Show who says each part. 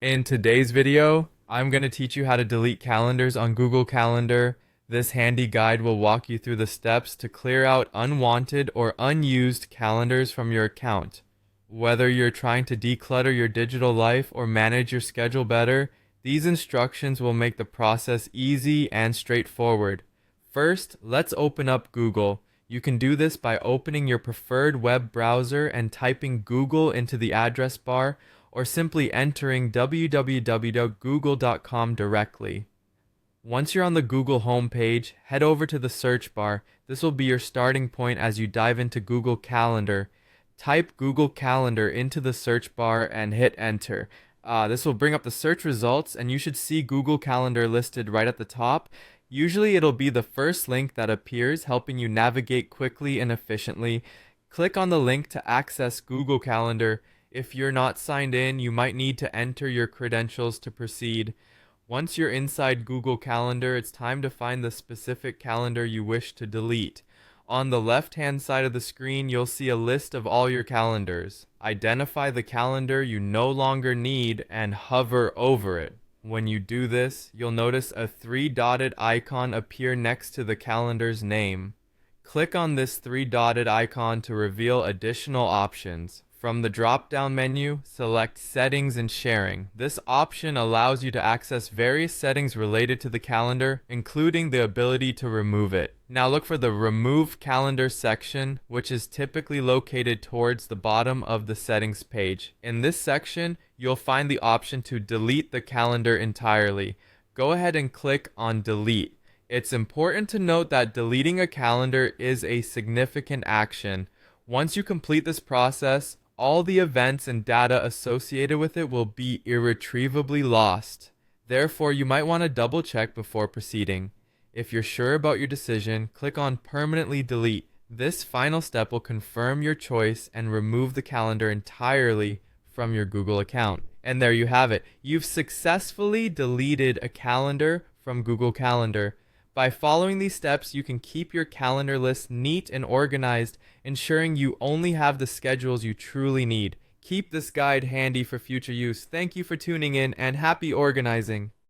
Speaker 1: In today's video, I'm going to teach you how to delete calendars on Google Calendar. This handy guide will walk you through the steps to clear out unwanted or unused calendars from your account. Whether you're trying to declutter your digital life or manage your schedule better, these instructions will make the process easy and straightforward. First, let's open up Google. You can do this by opening your preferred web browser and typing Google into the address bar, or simply entering www.google.com directly. Once you're on the Google homepage, head over to the search bar. This will be your starting point as you dive into Google Calendar. Type Google Calendar into the search bar and hit enter. This will bring up the search results, and you should see Google Calendar listed right at the top. Usually it'll be the first link that appears, helping you navigate quickly and efficiently. Click on the link to access Google Calendar. If you're not signed in, you might need to enter your credentials to proceed. Once you're inside Google Calendar, it's time to find the specific calendar you wish to delete. On the left-hand side of the screen, you'll see a list of all your calendars. Identify the calendar you no longer need and hover over it. When you do this, you'll notice a three-dotted icon appear next to the calendar's name. Click on this three-dotted icon to reveal additional options. From the drop-down menu, select Settings and Sharing. This option allows you to access various settings related to the calendar, including the ability to remove it. Now look for the Remove Calendar section, which is typically located towards the bottom of the settings page. In this section, you'll find the option to delete the calendar entirely. Go ahead and click on Delete. It's important to note that deleting a calendar is a significant action. Once you complete this process, all the events and data associated with it will be irretrievably lost. Therefore, you might want to double check before proceeding. If you're sure about your decision, click on Permanently Delete. This final step will confirm your choice and remove the calendar entirely from your Google account. And there you have it. You've successfully deleted a calendar from Google Calendar. By following these steps, you can keep your calendar list neat and organized, ensuring you only have the schedules you truly need. Keep this guide handy for future use. Thank you for tuning in, and happy organizing!